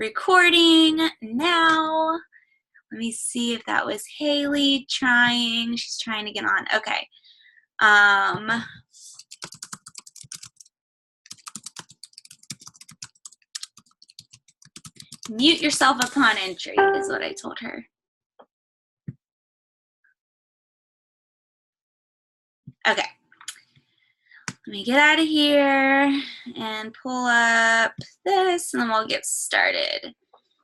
recording now. Let me see if that was Haley trying. She's trying to get on. Okay. Mute yourself upon entry is what I told her. Okay. Let me get out of here and pull up this, and then we'll get started.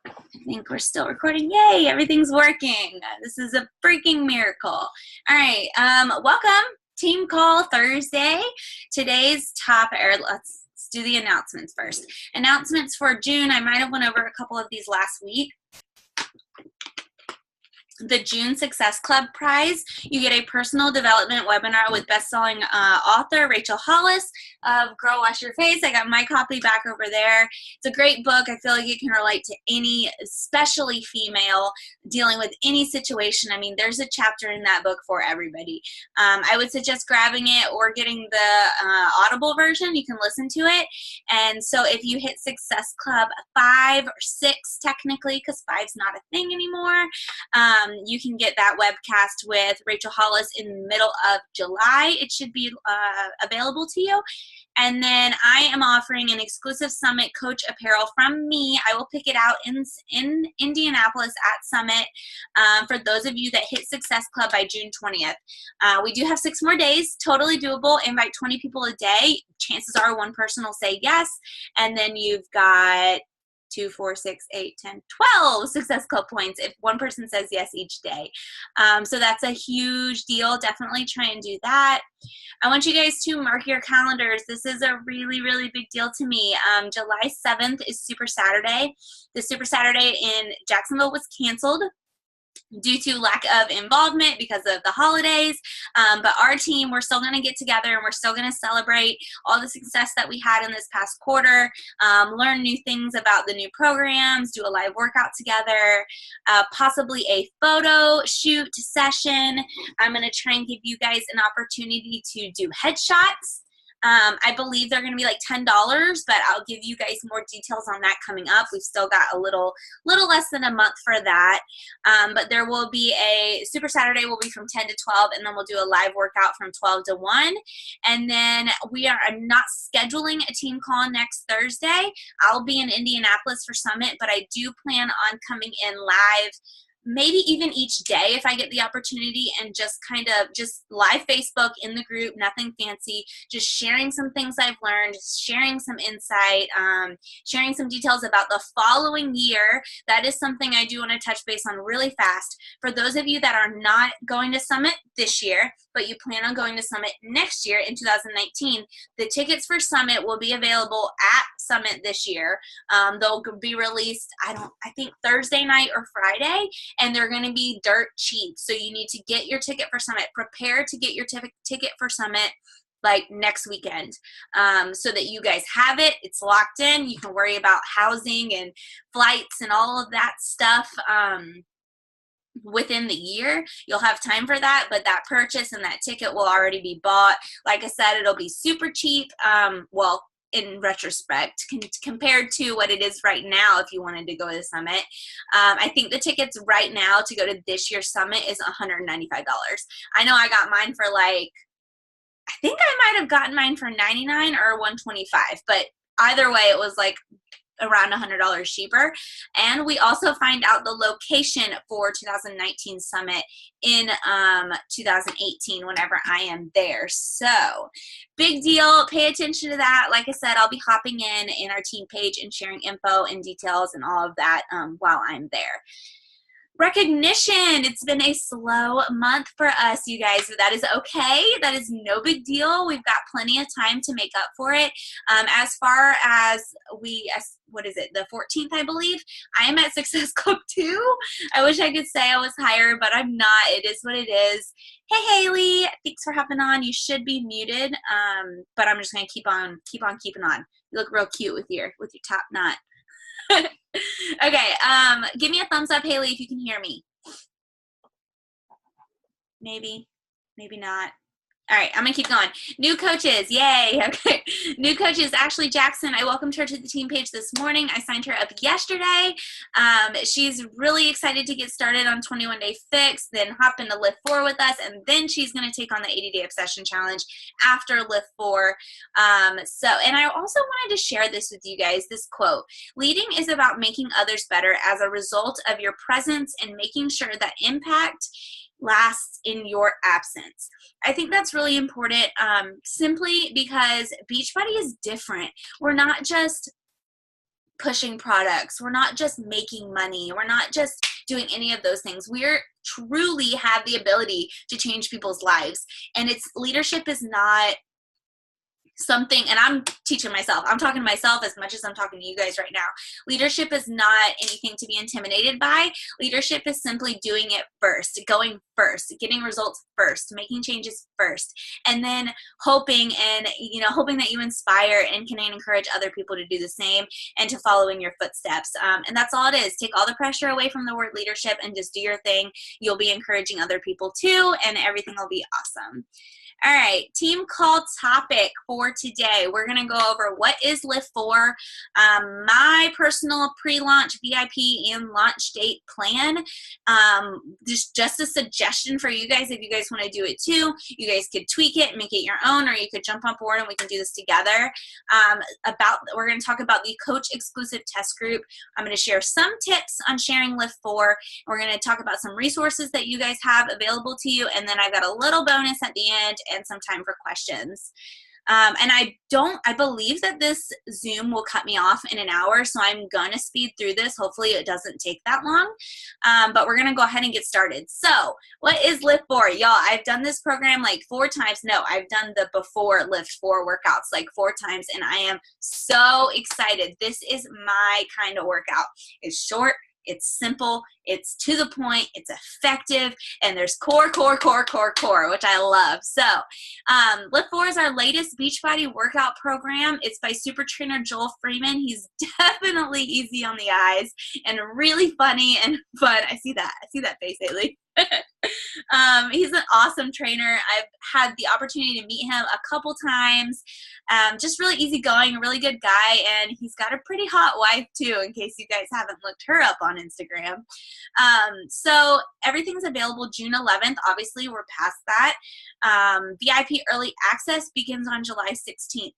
I think we're still recording. Yay, everything's working. This is a freaking miracle. All right, welcome, Team Call Thursday. Today's topic, or let's do the announcements first. Announcements for June, I might have went over a couple of these last week. The June Success Club Prize, you get a personal development webinar with best-selling author Rachel Hollis of Girl Wash Your Face. I got my copy back over there. It's a great book. I feel like it can relate to any, especially female, dealing with any situation. I mean, there's a chapter in that book for everybody. I would suggest grabbing it or getting the Audible version. You can listen to it. And so if you hit Success Club 5 or 6, technically, because 5's not a thing anymore, you can get that webcast with Rachel Hollis in the middle of July. It should be available to you. And then I am offering an exclusive Summit Coach apparel from me. I will pick it out in Indianapolis at Summit for those of you that hit Success Club by June 20th. We do have 6 more days, totally doable. Invite 20 people a day. Chances are one person will say yes. And then you've got 2, 4, 6, 8, 10, 12 Success Club points if one person says yes each day. So that's a huge deal. Definitely try and do that. I want you guys to mark your calendars. This is a really, really big deal to me. July 7th is Super Saturday. The Super Saturday in Jacksonville was canceled due to lack of involvement because of the holidays, but our team, we're still going to get together and we're still going to celebrate all the success that we had in this past quarter, learn new things about the new programs, do a live workout together, possibly a photo shoot session. I'm going to try and give you guys an opportunity to do headshots. I believe they're going to be like $10, but I'll give you guys more details on that coming up. We've still got a little less than a month for that. But there will be a Super Saturday will be from 10 to 12, and then we'll do a live workout from 12 to 1. And then we are not scheduling a team call next Thursday. I'll be in Indianapolis for Summit, but I do plan on coming in live maybe even each day if I get the opportunity, and just kind of just live Facebook in the group, nothing fancy, just sharing some things I've learned, sharing some insight, sharing some details about the following year. That is something I do want to touch base on really fast. For those of you that are not going to Summit this year, but you plan on going to Summit next year in 2019, the tickets for Summit will be available at Summit this year. They'll be released, I think Thursday night or Friday, and they're going to be dirt cheap. So you need to get your ticket for Summit. Prepare to get your ticket for Summit like next weekend, so that you guys have it. It's locked in. You can worry about housing and flights and all of that stuff within the year. You'll have time for that, but that purchase and that ticket will already be bought. Like I said, it'll be super cheap. Well, in retrospect, compared to what it is right now if you wanted to go to the Summit. I think the tickets right now to go to this year's Summit is $195. I know I got mine for like, I think I might have gotten mine for $99 or $125, but either way it was like around $100 cheaper. And we also find out the location for 2019 Summit in 2018 whenever I am there. So big deal. Pay attention to that. Like I said, I'll be hopping in our team page and sharing info and details and all of that while I'm there. Recognition. It's been a slow month for us, you guys, but that is okay. That is no big deal. We've got plenty of time to make up for it. As far as what is it, the 14th, I believe, I am at Success Club 2. I wish I could say I was higher, but I'm not. It is what it is. Hey, Haley, thanks for hopping on. You should be muted, but I'm just going to keep on keeping on. You look real cute with your top knot. Okay, give me a thumbs up, Haley, if you can hear me. Maybe not. All right, I'm gonna keep going. New coaches, yay. Okay, new coaches, Ashley Jackson. I welcomed her to the team page this morning. I signed her up yesterday. She's really excited to get started on 21 Day Fix, then hop into LIIFT4 with us, and then she's gonna take on the 80-Day Obsession Challenge after LIIFT4. And I also wanted to share this with you guys, this quote: leading is about making others better as a result of your presence and making sure that impact lasts in your absence. I think that's really important, simply because Beachbody is different. We're not just pushing products. We're not just making money. We're not just doing any of those things. We're truly have the ability to change people's lives. And leadership is not something, and I'm teaching myself, I'm talking to myself as much as I'm talking to you guys right now. Leadership is not anything to be intimidated by. Leadership is simply doing it first, going first, getting results first, making changes first, and then hoping that you inspire and can encourage other people to do the same and to follow in your footsteps. And that's all it is. Take all the pressure away from the word leadership and just do your thing. You'll be encouraging other people too, and everything will be awesome. All right, team call topic for today. We're going to go over what is LIIFT4, my personal pre-launch VIP and launch date plan. Just a suggestion for you guys. If you guys want to do it too, you guys could tweak it and make it your own, or you could jump on board and we can do this together. We're going to talk about the coach exclusive test group. I'm going to share some tips on sharing LIIFT4. We're going to talk about some resources that you guys have available to you, and then I've got a little bonus at the end and some time for questions. And I believe that this Zoom will cut me off in an hour, so I'm gonna speed through this. Hopefully it doesn't take that long, but we're gonna go ahead and get started. So what is LIIFT4? Y'all, I've done this program like 4 times. No, I've done the before LIIFT4 workouts like 4 times, and I am so excited. This is my kind of workout. It's short, it's simple, it's to the point, it's effective, and there's core, which I love. So LIIFT4 is our latest Beachbody workout program. It's by super trainer Joel Freeman. He's definitely easy on the eyes and really funny and fun. I see that face, Haley. He's an awesome trainer. I've had the opportunity to meet him a couple times. Just really easygoing, really good guy, and he's got a pretty hot wife too, in case you guys haven't looked her up on Instagram. So everything's available June 11th. Obviously, we're past that. VIP early access begins on July 16th.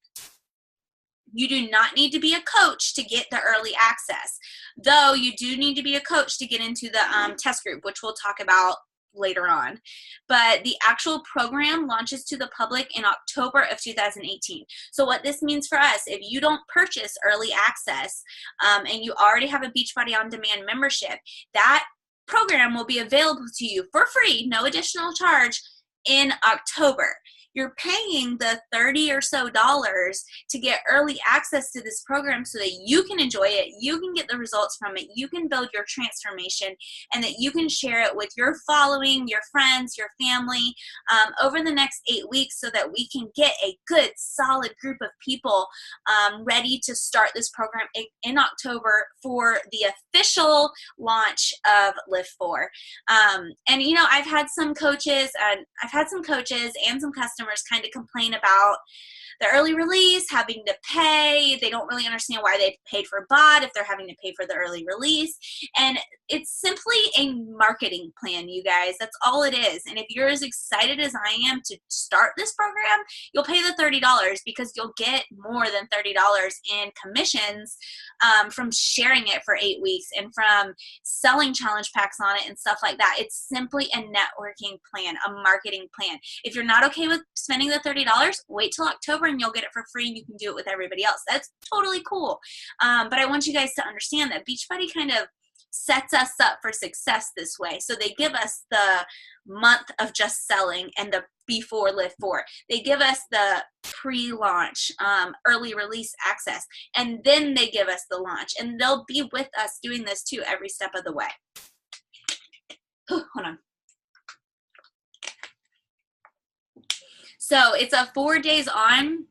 You do not need to be a coach to get the early access, though you do need to be a coach to get into the test group, which we'll talk about later on. But the actual program launches to the public in October of 2018. So what this means for us, if you don't purchase early access and you already have a Beachbody On Demand membership, that program will be available to you for free, no additional charge, in October. You're paying the $30 or so to get early access to this program so that you can enjoy it, you can get the results from it, you can build your transformation, and that you can share it with your following, your friends, your family over the next 8 weeks, so that we can get a good, solid group of people ready to start this program in October for the official launch of LIIFT4. And you know, I've had some coaches and some customers kind of complain about the early release, having to pay. They don't really understand why they paid for BOD if they're having to pay for the early release. And it's simply a marketing plan, you guys. That's all it is. And if you're as excited as I am to start this program, you'll pay the $30 because you'll get more than $30 in commissions from sharing it for 8 weeks and from selling challenge packs on it and stuff like that. It's simply a networking plan, a marketing plan. If you're not okay with spending the $30, wait till October and you'll get it for free and you can do it with everybody else. That's totally cool. But I want you guys to understand that Beachbody kind of sets us up for success this way. So they give us the month of just selling and the before LIIFT4. They give us the pre-launch early release access, and then they give us the launch, and they'll be with us doing this too every step of the way. Hold on. So it's a 4 days on,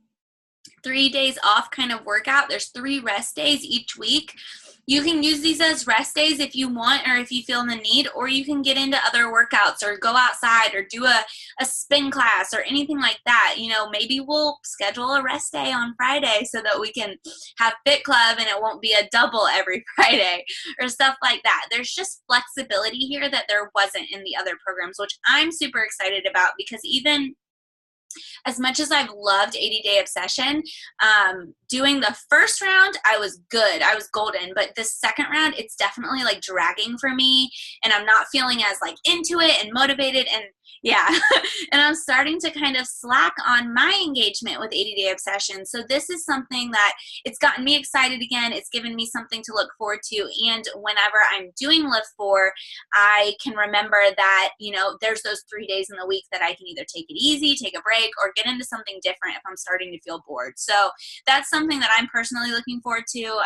3 days off kind of workout. There's 3 rest days each week. You can use these as rest days if you want, or if you feel the need, or you can get into other workouts or go outside or do a spin class or anything like that. You know, maybe we'll schedule a rest day on Friday so that we can have Fit Club and it won't be a double every Friday or stuff like that. There's just flexibility here that there wasn't in the other programs, which I'm super excited about, because even as much as I've loved 80-Day Obsession, doing the first round, I was good. I was golden. But the second round, it's definitely like dragging for me, and I'm not feeling as like into it and motivated, and yeah. And I'm starting to kind of slack on my engagement with 80-Day Obsession. So this is something that it's gotten me excited again. It's given me something to look forward to. And whenever I'm doing LIIFT4, I can remember that, you know, there's those 3 days in the week that I can either take it easy, take a break, or get into something different if I'm starting to feel bored. So that's something that I'm personally looking forward to.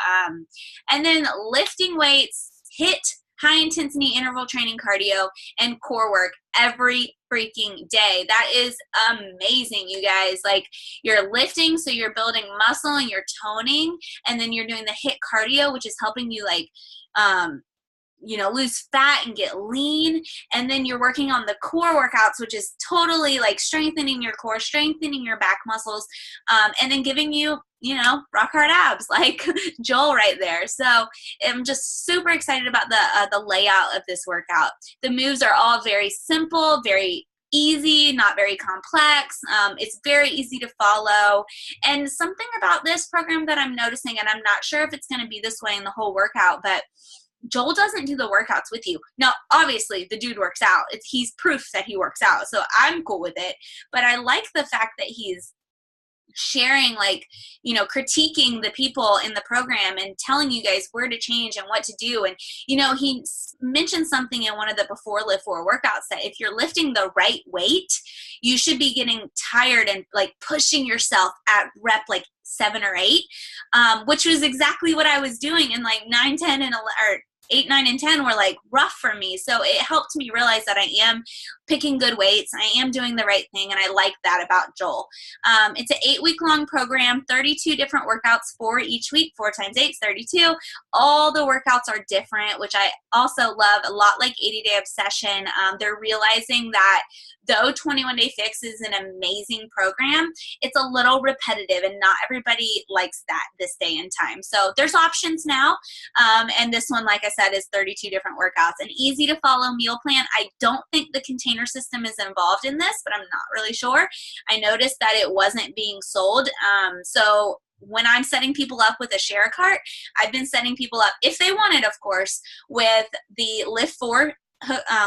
And then lifting weights, HIIT, high intensity interval training, cardio, and core work every freaking day. That is amazing, you guys. Like, you're lifting, so you're building muscle and you're toning, and then you're doing the HIIT cardio, which is helping you like you know, lose fat and get lean. And then you're working on the core workouts, which is totally like strengthening your core, strengthening your back muscles, and then giving you, you know, rock hard abs like Joel right there. So I'm just super excited about the layout of this workout. The moves are all very simple, very easy, not very complex. It's very easy to follow. And something about this program that I'm noticing, and I'm not sure if it's going to be this way in the whole workout, but Joel doesn't do the workouts with you. Now, obviously, the dude works out. He's proof that he works out, so I'm cool with it. But I like the fact that he's sharing, like, you know, critiquing the people in the program and telling you guys where to change and what to do. And, you know, he mentioned something in one of the before LIIFT4 workouts that if you're lifting the right weight, you should be getting tired and like pushing yourself at rep like 7 or 8, which was exactly what I was doing in like 9, 10, and 11, or 8, 9, and 10 were like rough for me. So it helped me realize that I am picking good weights. I am doing the right thing. And I like that about Joel. It's an 8-week long program, 32 different workouts for each week, 4 times 8 is 32. All the workouts are different, which I also love. A lot like 80-Day Obsession. They're realizing that though 21-Day Fix is an amazing program, it's a little repetitive and not everybody likes that this day and time. So there's options now. And this one, like I said, is 32 different workouts. An easy to follow meal plan. I don't think the container system is involved in this, but I'm not really sure. I noticed that it wasn't being sold. So when I'm setting people up with a share cart, I've been setting people up, if they want it, of course, with the LIIFT4,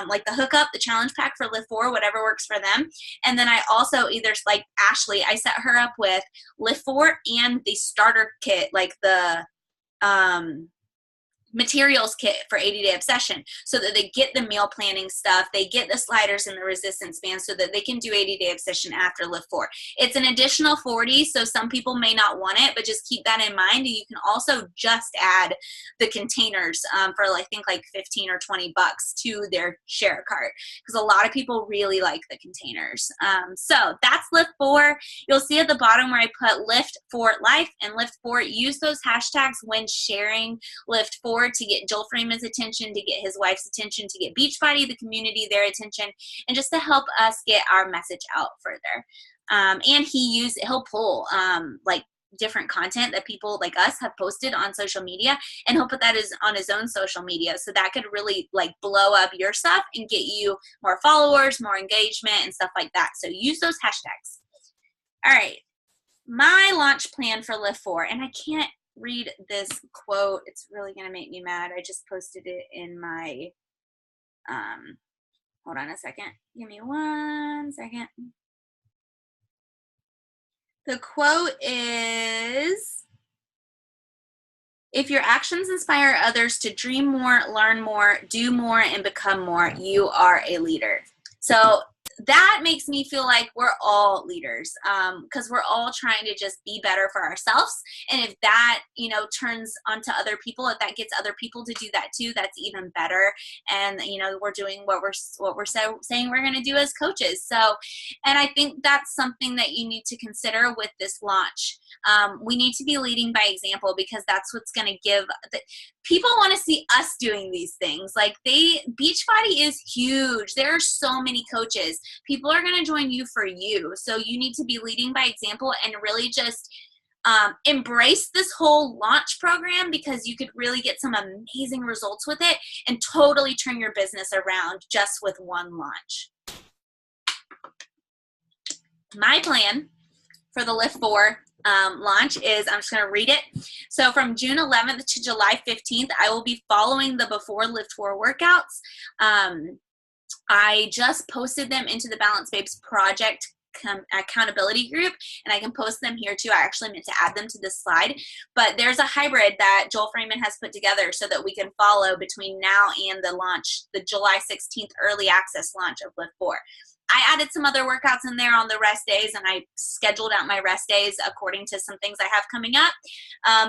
like the hookup, the challenge pack for LIIFT4, whatever works for them. And then I also either, like Ashley, I set her up with LIIFT4 and the starter kit, like the materials kit for 80-Day Obsession, so that they get the meal planning stuff, they get the sliders and the resistance bands, so that they can do 80-Day Obsession after LIIFT4. It's an additional $40, so some people may not want it, but just keep that in mind. And you can also just add the containers for I think like 15 or 20 bucks to their share cart, because a lot of people really like the containers. So that's LIIFT4. You'll see at the bottom where I put LIIFT4 and LIIFT4. Use those hashtags when sharing LIIFT4 to get Joel Freeman's attention, to get his wife's attention, to get Beachbody, the community, their attention, and just to help us get our message out further. And he'll pull like different content that people like us have posted on social media, and he'll put that on his own social media. So that could really like blow up your stuff and get you more followers, more engagement, and stuff like that. So use those hashtags. All right. My launch plan for LIIFT4, and I can't read this quote. It's really going to make me mad. I just posted it in my, hold on a second. Give me 1 second. The quote is, if your actions inspire others to dream more, learn more, do more, and become more, you are a leader. So that makes me feel like we're all leaders, because we're all trying to just be better for ourselves. And if that, you know, turns onto other people, if that gets other people to do that too, that's even better. And, you know, we're doing what we're saying we're going to do as coaches. So, and I think that's something that you need to consider with this launch. We need to be leading by example, because that's what's going to give people want to see us doing these things. Like Beachbody is huge. There are so many coaches. People are going to join you for you. So you need to be leading by example and really just embrace this whole launch program, because you could really get some amazing results with it and totally turn your business around just with one launch. My plan for the LIIFT4 launch is, I'm just going to read it. So from June 11th to July 15th, I will be following the before LIIFT4 workouts. I just posted them into the Balance Babes Project accountability group, and I can post them here too. I actually meant to add them to this slide, but there's a hybrid that Joel Freeman has put together so that we can follow between now and the launch, the July 16th early access launch of LIIFT4. I added some other workouts in there on the rest days, and I scheduled out my rest days according to some things I have coming up.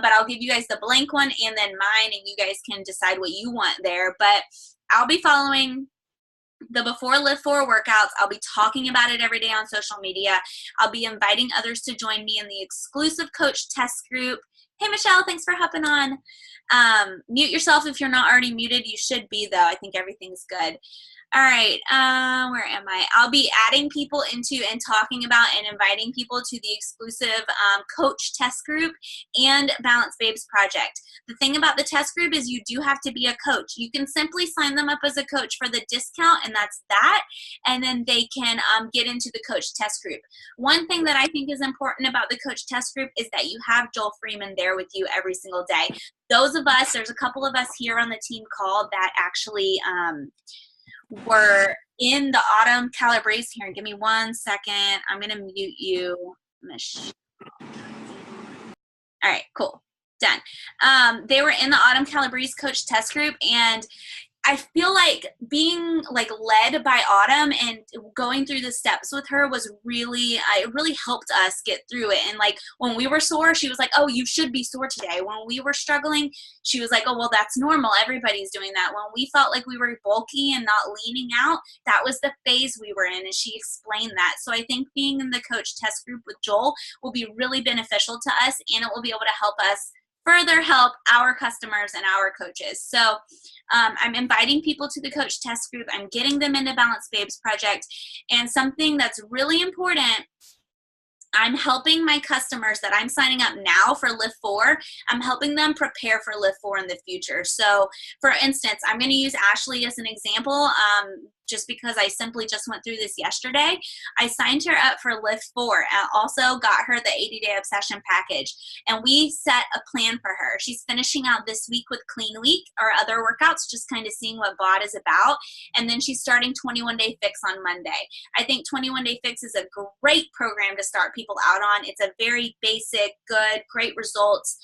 But I'll give you guys the blank one and then mine, and you guys can decide what you want there. But I'll be following the before LIIFT4 workouts. I'll be talking about it every day on social media. I'll be inviting others to join me in the exclusive coach test group. Hey, Michelle, thanks for hopping on. Mute yourself if you're not already muted. You should be, though. I think everything's good. All right, where am I? I'll be adding people into and talking about and inviting people to the exclusive coach test group and Balance Babes project. The thing about the test group is you do have to be a coach. You can simply sign them up as a coach for the discount, and that's that, and then they can get into the coach test group. One thing that I think is important about the coach test group is that you have Joel Freeman there with you every single day. Those of us, there's a couple of us here on the team call that actually were in the Autumn Calabrese. Here, give me 1 second. I'm going to mute you, Michelle. All right, cool. Done. They were in the Autumn Calabrese coach test group, and I feel like being like led by Autumn and going through the steps with her was really, it really helped us get through it. And like when we were sore, she was like, oh, you should be sore today. When we were struggling, she was like, oh, well, that's normal. Everybody's doing that. When we felt like we were bulky and not leaning out, that was the phase we were in. And she explained that. So I think being in the coach test group with Joel will be really beneficial to us, and it will be able to help us further help our customers and our coaches. So I'm inviting people to the coach test group. I'm getting them into Balance Babes project. And something that's really important, I'm helping my customers that I'm signing up now for LIIFT4, I'm helping them prepare for LIIFT4 in the future. So for instance, I'm going to use Ashley as an example. Just because I simply just went through this yesterday. I signed her up for LIIFT4 and also got her the 80-day obsession package. And we set a plan for her. She's finishing out this week with Clean Week or other workouts, just kind of seeing what BOD is about. And then she's starting 21-Day Fix on Monday. I think 21-Day Fix is a great program to start people out on. It's a very basic, good, great results.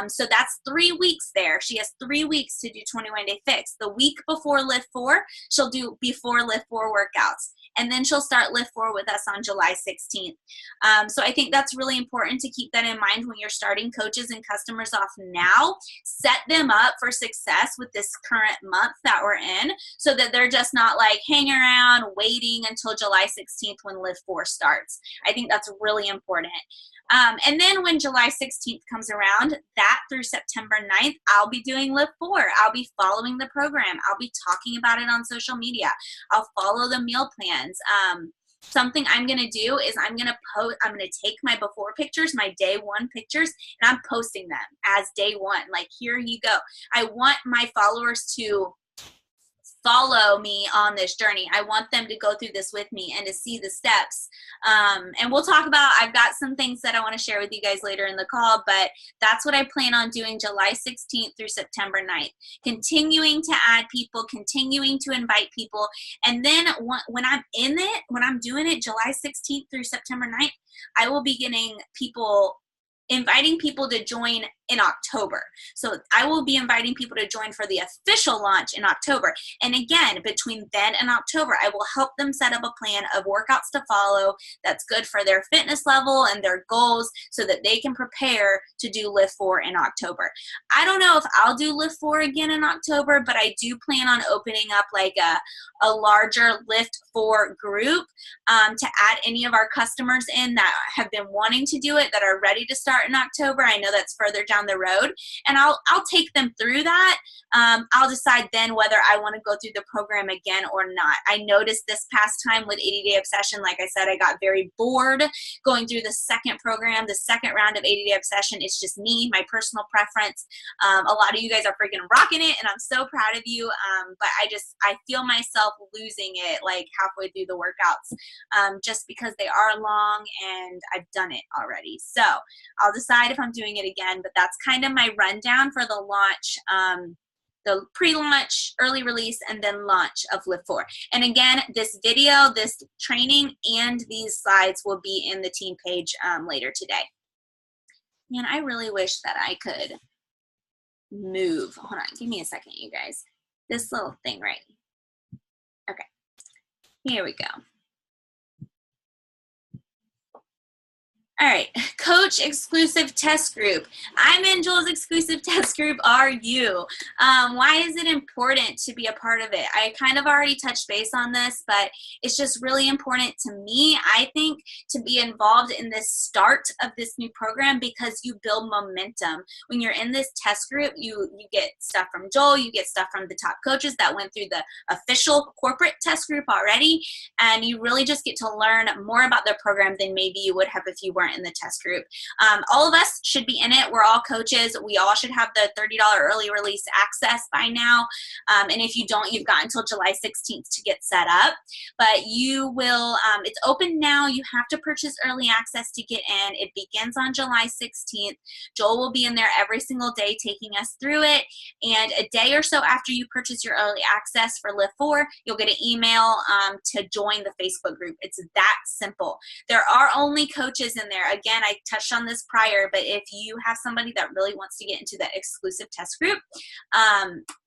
So that's 3 weeks there. She has 3 weeks to do 21-Day Fix. The week before LIIFT4, she'll do before LIIFT4 workouts, and then she'll start LIIFT4 with us on July 16th. So I think that's really important to keep that in mind when you're starting coaches and customers off now. Set them up for success with this current month that we're in, so that they're just not like hanging around waiting until July 16th when LIIFT4 starts. I think that's really important. And then when July 16th comes around, that through September 9th, I'll be doing LIIFT4. I'll be following the program. I'll be talking about it on social media. I'll follow the meal plans. Something I'm going to do is I'm going to take my before pictures, my day one pictures, and I'm posting them as day one. Like, here you go. I want my followers to follow me on this journey. I want them to go through this with me and to see the steps. And we'll talk about, I've got some things that I want to share with you guys later in the call, but that's what I plan on doing July 16th through September 9th. Continuing to add people, continuing to invite people. And then when I'm in it, when I'm doing it July 16th through September 9th, I will be getting people, inviting people to join in October. So I will be inviting people to join for the official launch in October. And again, between then and October, I will help them set up a plan of workouts to follow that's good for their fitness level and their goals so that they can prepare to do LIIFT4 in October. I don't know if I'll do LIIFT4 again in October, but I do plan on opening up like a larger LIIFT4 group to add any of our customers in that have been wanting to do it, that are ready to start in October. I know that's further down the road, and I'll take them through that. I'll decide then whether I want to go through the program again or not. I noticed this past time with 80-Day Obsession, like I said, I got very bored going through the second program, the second round of 80-Day Obsession. It's just me, my personal preference. A lot of you guys are freaking rocking it, and I'm so proud of you, but I feel myself losing it like halfway through the workouts, just because they are long and I've done it already. So I'll decide if I'm doing it again, but that's kind of my rundown for the launch, the pre-launch, early release, and then launch of LIIFT4. And again, this video, this training, and these slides will be in the team page later today. Man, I really wish that I could move. Hold on, give me a second, you guys. This little thing right. Okay, here we go. All right, coach exclusive test group. I'm in Joel's exclusive test group. Are you? Why is it important to be a part of it? I kind of already touched base on this, but it's just really important to me, I think, to be involved in this start of this new program because you build momentum. When you're in this test group, you get stuff from Joel, you get stuff from the top coaches that went through the official corporate test group already, and you really just get to learn more about their program than maybe you would have if you weren't in the test group. All of us should be in it. We're all coaches. We all should have the $30 early release access by now. And if you don't, you've got until July 16th to get set up. But you will, it's open now. You have to purchase early access to get in. It begins on July 16th. Joel will be in there every single day taking us through it. And a day or so after you purchase your early access for LIIFT4, you'll get an email to join the Facebook group. It's that simple. There are only coaches in there. Again, I touched on this prior, but if you have somebody that really wants to get into that exclusive test group,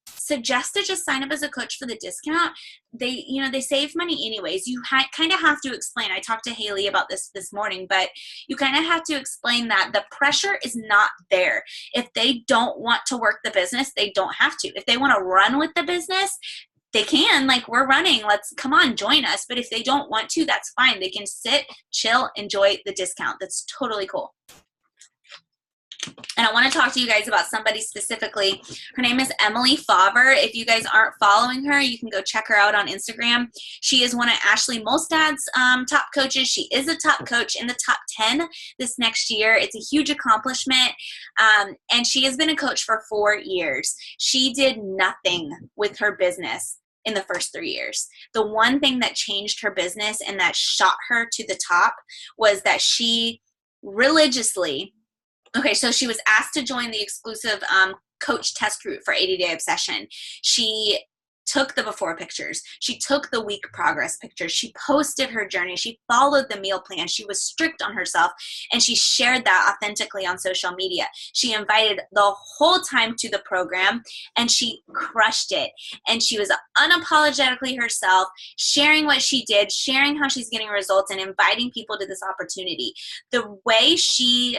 suggest to just sign up as a coach for the discount. They save money anyways. You kind of have to explain. I talked to Haley about this morning, but you kind of have to explain that the pressure is not there. If they don't want to work the business, they don't have to. If they want to run with the business, they can, like, we're running, come on, join us. But if they don't want to, that's fine. They can sit, chill, enjoy the discount. That's totally cool. And I want to talk to you guys about somebody specifically. Her name is Emily Favre. If you guys aren't following her, you can go check her out on Instagram. She is one of Ashley Molstad's top coaches. She is a top coach in the top 10 this next year. It's a huge accomplishment. And she has been a coach for 4 years. She did nothing with her business in the first 3 years. The one thing that changed her business and that shot her to the top was that she religiously, okay, so she was asked to join the exclusive coach test group for 80-Day Obsession. She took the before pictures. She took the week progress pictures. She posted her journey. She followed the meal plan. She was strict on herself, and she shared that authentically on social media. She invited the whole time to the program, and she crushed it. And she was unapologetically herself, sharing what she did, sharing how she's getting results, and inviting people to this opportunity. The way she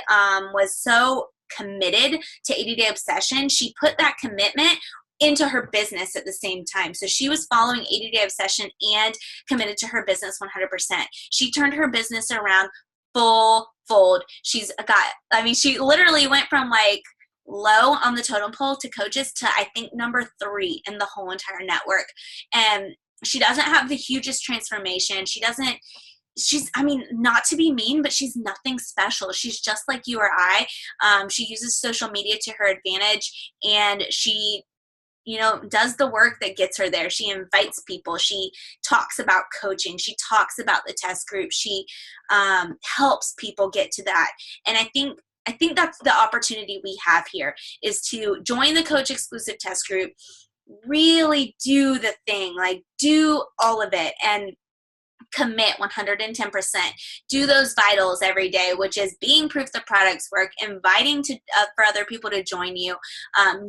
was so committed to 80-Day Obsession, she put that commitment into her business at the same time. So she was following 80-Day Obsession and committed to her business 100%. She turned her business around full fold. She literally went from like low on the totem pole to coaches to I think number 3 in the whole entire network. And she doesn't have the hugest transformation. She's, not to be mean, but she's nothing special. She's just like you or I. She uses social media to her advantage, and she does the work that gets her there. She invites people. She talks about coaching. She talks about the test group. She helps people get to that. And I think that's the opportunity we have here, is to join the coach exclusive test group, really do the thing, like do all of it, and commit 110%. Do those vitals every day, which is being proof the products work, inviting for other people to join you,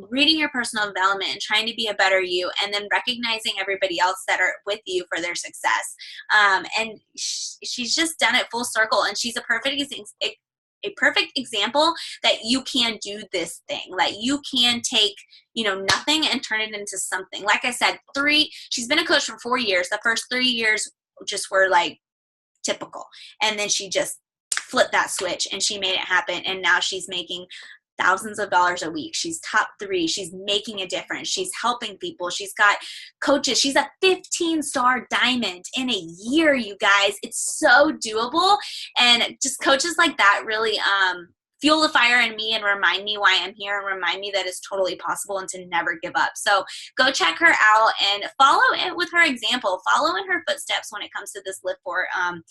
reading your personal development and trying to be a better you, and then recognizing everybody else that are with you for their success. And she's just done it full circle, and she's a perfect example that you can do this thing, that you can take, nothing and turn it into something. Like I said, she's been a coach for 4 years. The first 3 years just were like typical. And then she just flipped that switch and she made it happen. And now she's making thousands of dollars a week. She's top 3. She's making a difference. She's helping people. She's got coaches. She's a 15-star diamond in a year, you guys. It's so doable. And just coaches like that really fuel the fire in me and remind me why I'm here and remind me that it's totally possible and to never give up. So go check her out and follow it with her example. Follow in her footsteps when it comes to this LIIFT4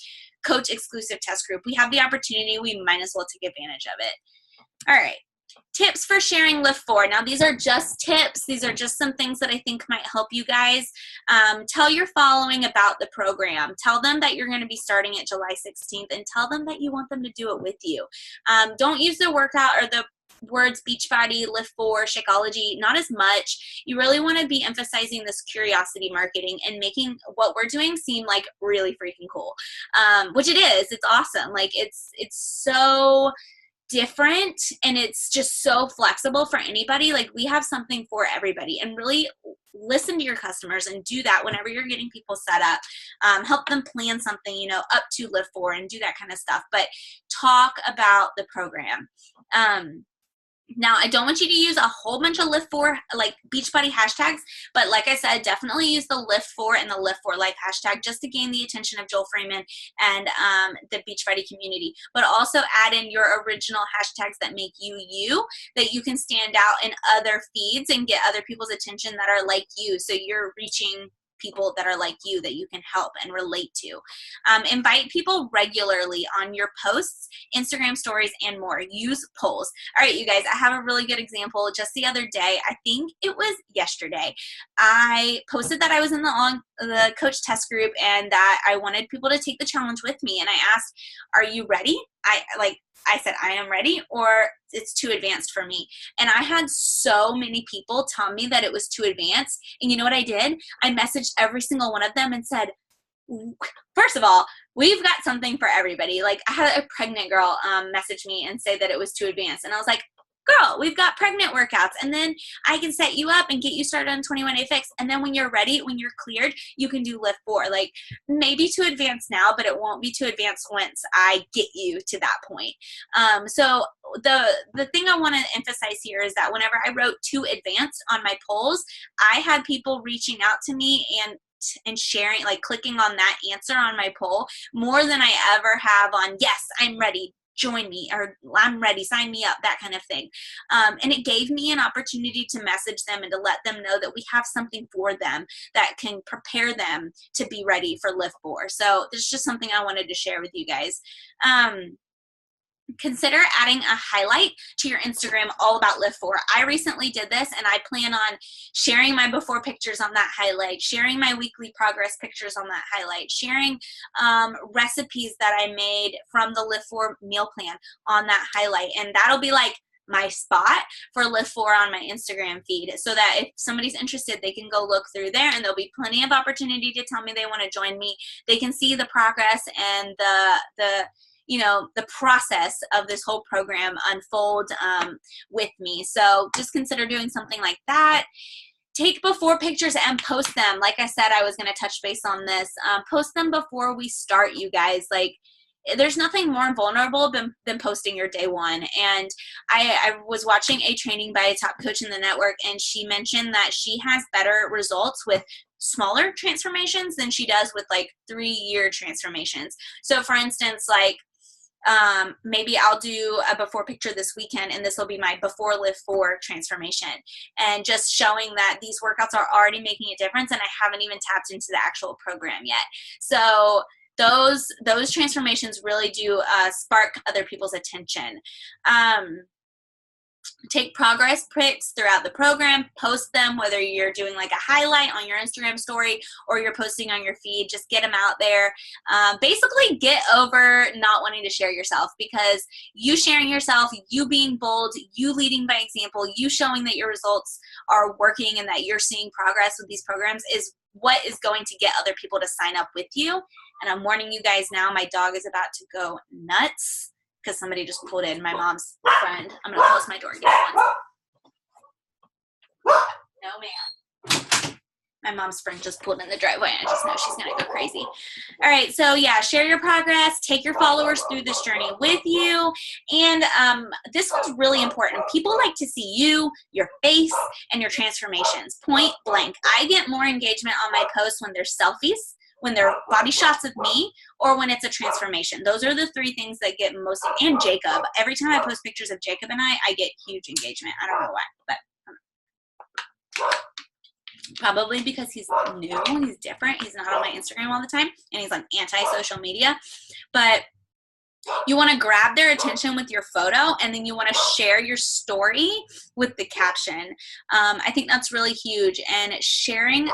coach exclusive test group. We have the opportunity. We might as well take advantage of it. All right. Tips for sharing LIIFT4. Now, these are just tips. These are just some things that I think might help you guys. Tell your following about the program. Tell them that you're going to be starting it July 16th and tell them that you want them to do it with you. Don't use the workout or the words Beachbody, LIIFT4, Shakeology, not as much. You really want to be emphasizing this curiosity marketing and making what we're doing seem like really freaking cool, which it is. It's awesome. Like it's so different and it's just so flexible for anybody. Like we have something for everybody, and really listen to your customers and do that whenever you're getting people set up. Help them plan something, up to LIIFT4 and do that kind of stuff, but talk about the program. Now, I don't want you to use a whole bunch of LIIFT4 like Beachbody hashtags, but like I said, definitely use the LIIFT4 and the LIIFT4 Life hashtag just to gain the attention of Joel Freeman and the Beachbody community. But also add in your original hashtags that make you, that you can stand out in other feeds and get other people's attention that are like you. So you're reaching people that are like you that you can help and relate to. Invite people regularly on your posts, Instagram stories, and more. Use polls. All right, you guys, I have a really good example. Just the other day, I think it was yesterday, I posted that I was in the coach test group and that I wanted people to take the challenge with me. And I asked, are you ready? I said, I am ready, or it's too advanced for me. And I had so many people tell me that it was too advanced. And you know what I did? I messaged every single one of them and said, first of all, we've got something for everybody. Like I had a pregnant girl message me and say that it was too advanced. And I was like, girl, we've got pregnant workouts, and then I can set you up and get you started on 21 Day Fix. And then when you're ready, when you're cleared, you can do LIIFT4. Like maybe too advanced now, but it won't be too advanced once I get you to that point. So the thing I want to emphasize here is that whenever I wrote too advanced on my polls, I had people reaching out to me and sharing, like clicking on that answer on my poll more than I ever have on, yes, I'm ready, join me, or I'm ready, sign me up, that kind of thing. And it gave me an opportunity to message them and to let them know that we have something for them that can prepare them to be ready for LIIFT4. So this is just something I wanted to share with you guys. Consider adding a highlight to your Instagram all about LIIFT4. I recently did this, and I plan on sharing my before pictures on that highlight, sharing my weekly progress pictures on that highlight, sharing recipes that I made from the LIIFT4 meal plan on that highlight. And that'll be like my spot for LIIFT4 on my Instagram feed, so that if somebody's interested, they can go look through there, and there'll be plenty of opportunity to tell me they want to join me. They can see the progress and the process of this whole program unfold with me. So just consider doing something like that. Take before pictures and post them. Like I said, I was going to touch base on this. Post them before we start, you guys. Like, there's nothing more vulnerable than posting your day one. And I was watching a training by a top coach in the network, and she mentioned that she has better results with smaller transformations than she does with like 3-year transformations. So for instance, like maybe I'll do a before picture this weekend, and this will be my before LIIFT4 transformation, and just showing that these workouts are already making a difference, and I haven't even tapped into the actual program yet. So those transformations really do spark other people's attention. Take progress pics throughout the program, post them, whether you're doing like a highlight on your Instagram story or you're posting on your feed, just get them out there. Basically get over not wanting to share yourself, because you sharing yourself, you being bold, you leading by example, you showing that your results are working and that you're seeing progress with these programs is what is going to get other people to sign up with you. And I'm warning you guys now, my dog is about to go nuts because somebody just pulled in, my mom's friend. I'm going to close my door. Give me one. No, ma'am. My mom's friend just pulled in the driveway. I just know she's going to go crazy. All right, so yeah, share your progress. Take your followers through this journey with you. And this one's really important. People like to see you, your face, and your transformations. Point blank. I get more engagement on my posts when they're selfies, when they're body shots of me, or when it's a transformation. Those are the three things that get most, and Jacob. Every time I post pictures of Jacob and I get huge engagement. I don't know why, but probably because he's new, he's different. He's not on my Instagram all the time, and he's on anti-social media. But you want to grab their attention with your photo, and then you want to share your story with the caption. I think that's really huge. And sharing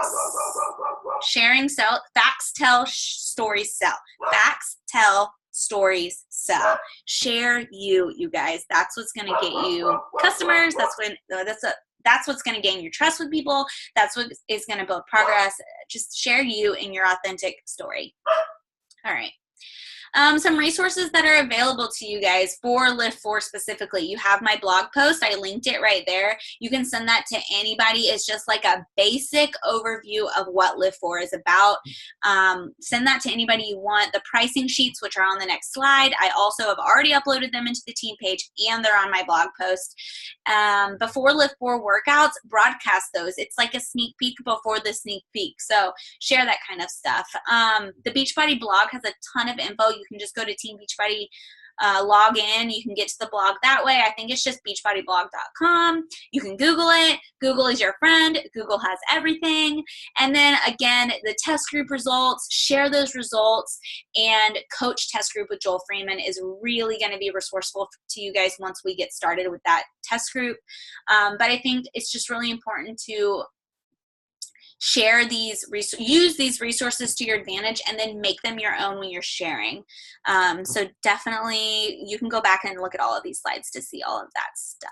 sell. Facts tell, stories sell. Facts tell, stories sell. Share you guys. That's what's going to get you customers. That's what's going to gain your trust with people. That's what is going to build progress. Just share you in your authentic story. All right. Some resources that are available to you guys for LIIFT4 specifically. You have my blog post. I linked it right there. You can send that to anybody. It's just like a basic overview of what LIIFT4 is about. Send that to anybody you want. The pricing sheets, which are on the next slide, I also have already uploaded them into the team page, and they're on my blog post. Before LIIFT4 workouts, broadcast those. It's like a sneak peek before the sneak peek. So share that kind of stuff. The Beachbody blog has a ton of info. You can just go to Team Beachbody, log in. You can get to the blog that way. I think it's just beachbodyblog.com. You can Google it. Google is your friend. Google has everything. And then again, the test group results, share those results, and coach test group with Joel Freeman is really going to be resourceful to you guys once we get started with that test group. But I think it's just really important to share these, use these resources to your advantage, and then make them your own when you're sharing. So definitely you can go back and look at all of these slides to see all of that stuff.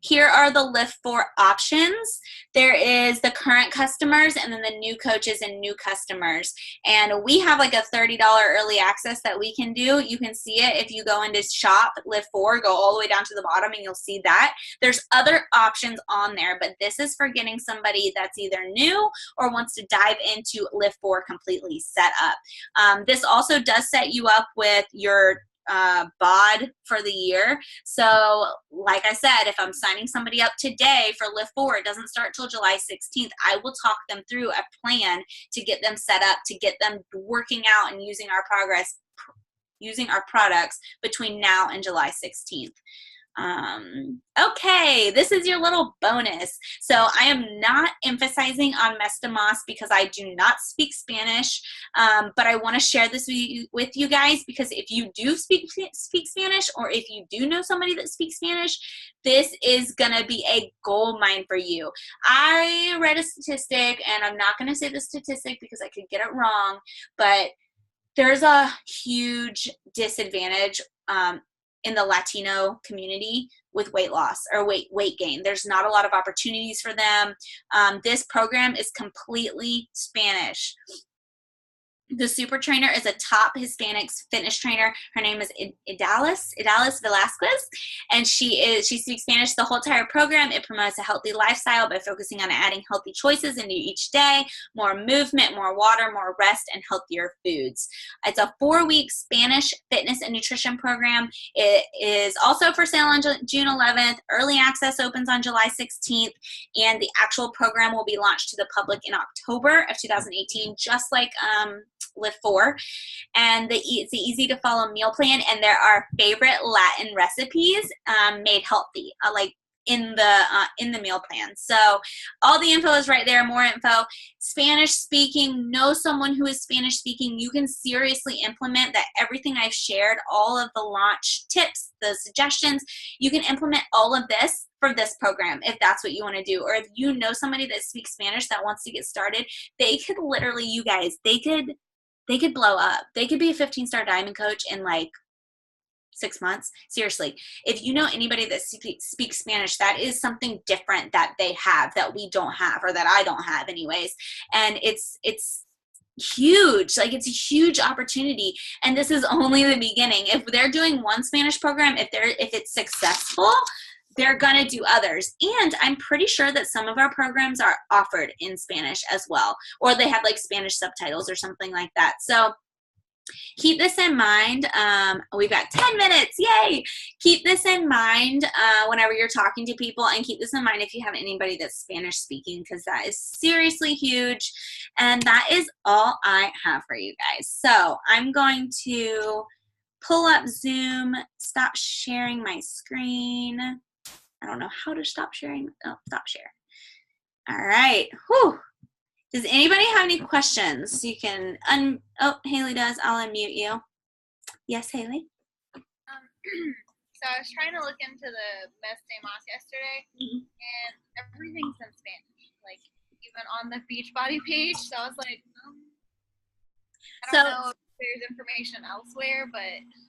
Here are the LIIFT4 options. There is the current customers and then the new coaches and new customers. And we have like a $30 early access that we can do. You can see it if you go into shop LIIFT4, go all the way down to the bottom and you'll see that. There's other options on there, but this is for getting somebody that's either new or wants to dive into LIIFT4 completely set up. This also does set you up with your bod for the year. So like I said, if I'm signing somebody up today for LIIFT4, it doesn't start till July 16th. I will talk them through a plan to get them set up, to get them working out and using our products between now and July 16th. Okay, this is your little bonus. So I am not emphasizing on Mestamos because I do not speak Spanish, but I want to share this with you guys, because if you do speak Spanish, or if you do know somebody that speaks Spanish, this is going to be a gold mine for you. I read a statistic, and I'm not going to say the statistic because I could get it wrong, but there's a huge disadvantage in the Latino community with weight loss or weight gain. There's not a lot of opportunities for them. This program is completely Spanish. The super trainer is a top Hispanic fitness trainer. Her name is Idalis Velasquez, and she speaks Spanish. The whole entire program, it promotes a healthy lifestyle by focusing on adding healthy choices into each day, more movement, more water, more rest, and healthier foods. It's a 4-week Spanish fitness and nutrition program. It is also for sale on June 11th. Early access opens on July 16th, and the actual program will be launched to the public in October of 2018, just like LIIFT4. And it's the easy to follow meal plan, and there are favorite Latin recipes made healthy, like in the meal plan. So all the info is right there, more info. Spanish speaking, know someone who is Spanish speaking. You can seriously implement that. Everything I've shared, all of the launch tips, the suggestions, you can implement all of this for this program if that's what you want to do. Or if you know somebody that speaks Spanish that wants to get started, they could literally, you guys, they could blow up. They could be a 15-star diamond coach in like 6 months. Seriously, if you know anybody that speaks Spanish, that is something different that they have that we don't have, or that I don't have anyways. And it's huge. Like, it's a huge opportunity. And this is only the beginning. If they're doing one Spanish program, if it's successful, they're gonna do others. And I'm pretty sure that some of our programs are offered in Spanish as well, or they have like Spanish subtitles or something like that. So keep this in mind. We've got 10 minutes. Yay! Keep this in mind whenever you're talking to people, and keep this in mind if you have anybody that's Spanish speaking, because that is seriously huge. And that is all I have for you guys. So I'm going to pull up Zoom, stop sharing my screen. I don't know how to stop sharing. Oh, stop share. All right. Whew. Does anybody have any questions? You can oh, Haley does. I'll unmute you. Yes, Haley? So I was trying to look into the Mes de Mas yesterday, and everything's in Spanish, like even on the Beachbody page. So I was like, I don't know if there's information elsewhere, but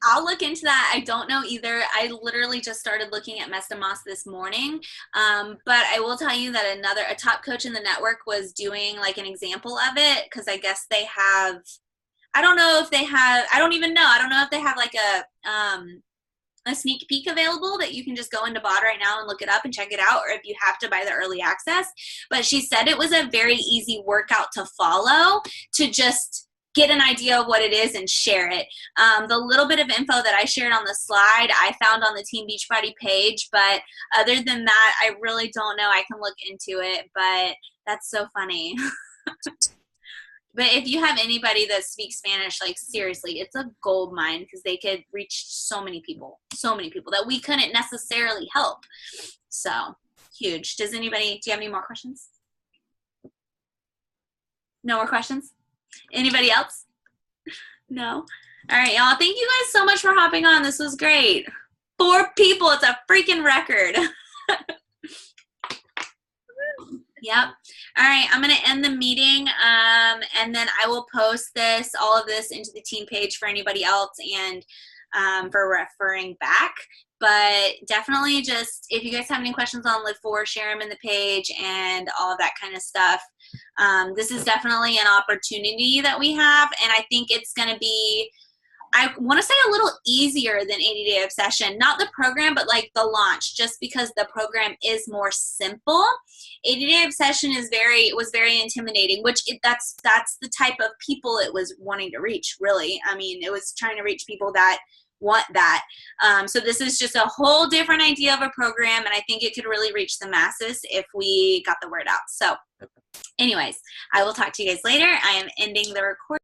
I'll look into that. I don't know either. I literally just started looking at Mes de Mas this morning, but I will tell you that a top coach in the network was doing like an example of it, because I guess they have, I don't know if they have, I don't even know. I don't know if they have like a sneak peek available that you can just go into BOD right now and look it up and check it out, or if you have to buy the early access. But she said it was a very easy workout to follow, to just get an idea of what it is and share it. The little bit of info that I shared on the slide, I found on the Team Beachbody page, but other than that, I really don't know. I can look into it, but that's so funny. But if you have anybody that speaks Spanish, like seriously, it's a gold mine, because they could reach so many people that we couldn't necessarily help. So huge. Do you have any more questions? No more questions? Anybody else? No? All right, y'all. Thank you guys so much for hopping on. This was great. 4 people. It's a freaking record. Yep. All right, I'm going to end the meeting, and then I will post all of this into the team page for anybody else, and for referring back. But definitely, just if you guys have any questions on LIIFT4, share them in the page and all of that kind of stuff. This is definitely an opportunity that we have, and I think it's going to be, I want to say, a little easier than 80-Day Obsession. Not the program, but like the launch, just because the program is more simple. 80-Day Obsession was very intimidating, which that's the type of people it was wanting to reach, really. I mean, it was trying to reach people that want that. So this is just a whole different idea of a program, and I think it could really reach the masses if we got the word out. So anyways, I will talk to you guys later. I am ending the recording.